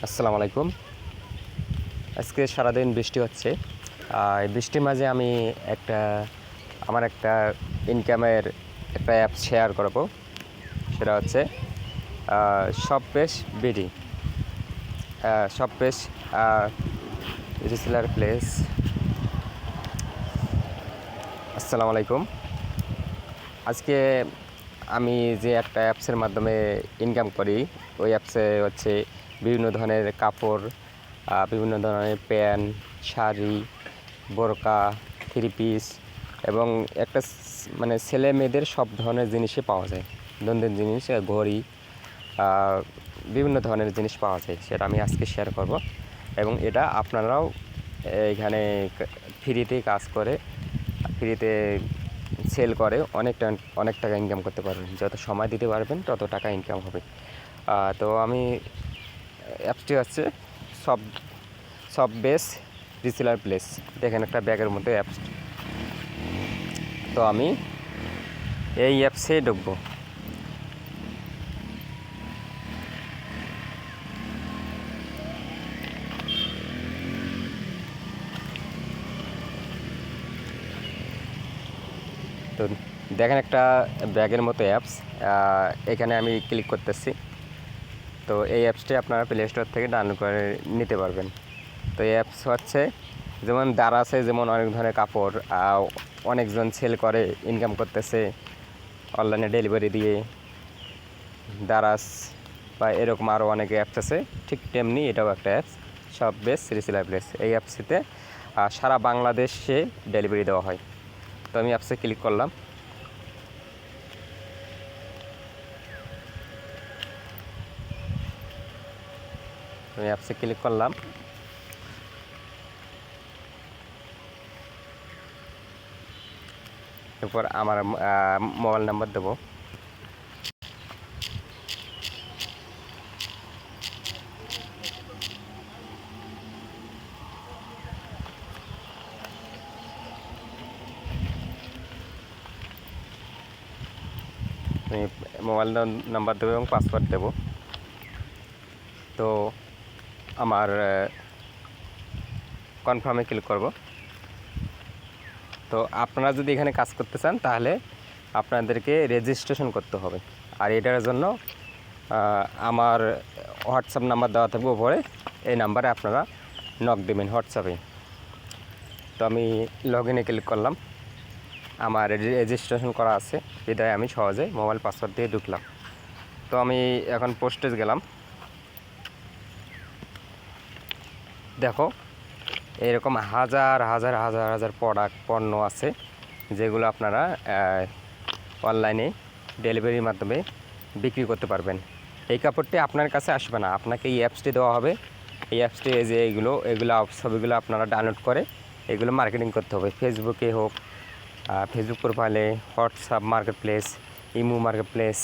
আসসালামু আলাইকুম। আজকে সারাদিন বৃষ্টি হচ্ছে। এই বৃষ্টির মাঝে আমি আমার একটা ইনকামের একটা অ্যাপ শেয়ার করব। সেটা হচ্ছে Shoppesh BD. Shoppesh reseller place. আসসালামু আলাইকুম। আজকে আমি যে একটা অ্যাপসের মাধ্যমে ইনকাম করি, ওই অ্যাপসে হচ্ছে বিভিন্ন ধরনের কাপড়, বিভিন্ন ধরনের প্যান্ট, শাড়ি, বোরকা, থ্রি পিস এবং একটা মানে ছেলে মেয়েদের সব ধরনের জিনিসই পাওয়া যায়। দৈনন্দিন জিনিস, ঘড়ি, বিভিন্ন ধরনের জিনিস পাওয়া যায়। সেটা আমি আজকে শেয়ার করব এবং এটা আপনারাও এখানে ফ্রিতে কাজ করে, ফ্রিতে সেল করে অনেক টাকা ইনকাম করতে পারবেন। যত সময় দিতে পারবেন তত টাকা ইনকাম হবে। তো আমি অ্যাপসটি হচ্ছে সব শপপেশ রিসেলার প্লেস। দেখেন একটা ব্যাগের মধ্যে অ্যাপস। তো আমি এই অ্যাপসে ঢুকবো। তো দেখেন একটা ব্যাগের মতো অ্যাপস, এখানে আমি ক্লিক করতেছি। তো এই অ্যাপসটি আপনারা প্লে স্টোর থেকে ডাউনলোড করে নিতে পারবেন। তো এই অ্যাপস হচ্ছে যেমন দারাজে যেমন অনেক ধরনের কাপড় অনেকজন সেল করে, ইনকাম করতেছে অনলাইনে ডেলিভারি দিয়ে। দারাজ বা এরকম আরও অনেক অ্যাপস আছে, ঠিক তেমনি এটাও একটা অ্যাপস, শপপেশ রিসেলার প্লেস। এই অ্যাপসটিতে সারা বাংলাদেশে ডেলিভারি দেওয়া হয়। তো আমি অ্যাপসে ক্লিক করলাম। আমি অ্যাপসে ক্লিক করলাম। এরপর আমার মোবাইল নাম্বার দেবো। আমি মোবাইল নাম্বার দেবো এবং পাসওয়ার্ড দেবো। তো আমার কনফার্মে ক্লিক করব। তো আপনারা যদি এখানে কাজ করতে চান তাহলে আপনাদেরকে রেজিস্ট্রেশন করতে হবে। আর এটার জন্য আমার হোয়াটসঅ্যাপ নাম্বার দেওয়া থাকবে উপরে, এই নাম্বারে আপনারা নক দেবেন হোয়াটসঅ্যাপে। তো আমি লগ ইনে ক্লিক করলাম। আমার রেজিস্ট্রেশন করা আছে, বিধায় আমি সহজে মোবাইল পাসওয়ার্ড দিয়ে ঢুকলাম। তো আমি এখন পোস্টে গেলাম। দেখো এরকম হাজার হাজার হাজার হাজার পণ্য আছে, যেগুলো আপনারা অনলাইনে ডেলিভারির মাধ্যমে বিক্রি করতে পারবেন। এই কাপড়টি আপনার কাছে আসবে না, আপনাকে এই অ্যাপসটি দেওয়া হবে। এই অ্যাপসটি যে এগুলো ছবিগুলো আপনারা ডাউনলোড করে এগুলো মার্কেটিং করতে হবে। ফেসবুকে হোক, ফেসবুক প্রোফাইলে, WhatsApp market place, imo market place.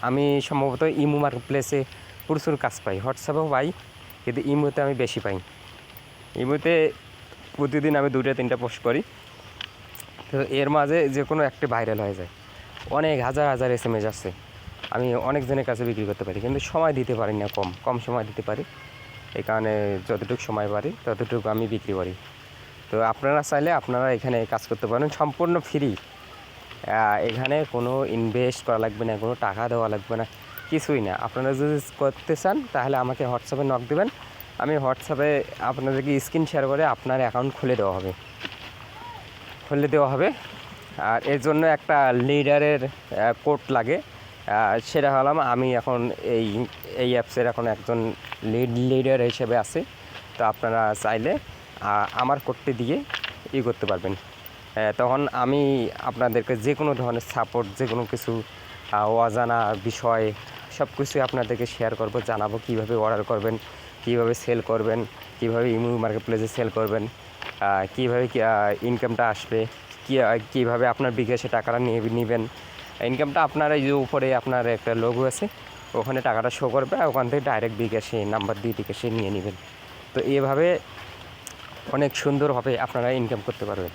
আমি সম্ভবত ইমো মার্কেট প্লেসে প্রচুর কাজ পাই, হোয়াটসঅ্যাপেও পাই, কিন্তু ইমোতে আমি বেশি পাই। ইমোতে প্রতিদিন আমি 2-3টা পোস্ট করি। তো এর মাঝে যে কোনো একটি ভাইরাল হয়ে যায়, অনেক হাজার হাজার SMS আছে। আমি অনেকজনের কাছে বিক্রি করতে পারি, কিন্তু সময় দিতে পারি না, কম সময় দিতে পারি। এই কারণে যতটুকু সময় পারি ততটুকু আমি বিক্রি করি। তো আপনারা চাইলে আপনারা এখানে কাজ করতে পারেন সম্পূর্ণ ফ্রি। এখানে কোনো ইনভেস্ট করা লাগবে না, কোনো টাকা দেওয়া লাগবে না, কিছুই না। আপনারা যদি করতে চান তাহলে আমাকে হোয়াটসঅ্যাপে নক দেবেন। আমি হোয়াটসঅ্যাপে আপনাদেরকে স্ক্রিন শেয়ার করে আপনার অ্যাকাউন্ট খুলে দেওয়া হবে। আর এর জন্য একটা লিডারের কোড লাগে। সেটা হলাম আমি এখন এই অ্যাপসের এখন একজন লিডার হিসেবে আছি। তো আপনারা চাইলে আমার কোডটি দিয়ে করতে পারবেন। তখন আমি আপনাদেরকে যে কোনো ধরনের সাপোর্ট, যে কোনো কিছু অজানা বিষয় সব কিছুই আপনাদেরকে শেয়ার করব, জানাবো কীভাবে অর্ডার করবেন, কীভাবে সেল করবেন, কীভাবে ইমো মার্কেট প্লেসে সেল করবেন, কীভাবে ইনকামটা আসবে, কীভাবে আপনার বিকাশে টাকাটা নেবেন। ইনকামটা আপনার এই যে উপরে আপনার একটা লোগো আছে, ওখানে টাকাটা শো করবে, ওখান থেকে ডাইরেক্ট বিকাশে নাম্বার দিয়ে বিকাশে নিয়ে নেবেন। তো এভাবে অনেক সুন্দরভাবে আপনারা ইনকাম করতে পারবেন।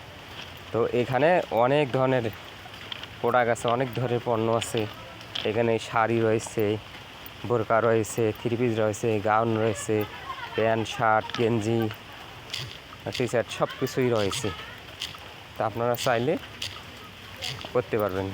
তো এখানে অনেক ধরনের প্রোডাক্ট আছে, অনেক ধরনের পণ্য আছে। এখানে শাড়ি রয়েছে, বোরকা রয়েছে, থ্রি পিস রয়েছে, গাউন রয়েছে, প্যান্ট শার্ট গেঞ্জি টি শার্ট সব কিছুই রয়েছে, তা আপনারা চাইলে করতে পারবেন।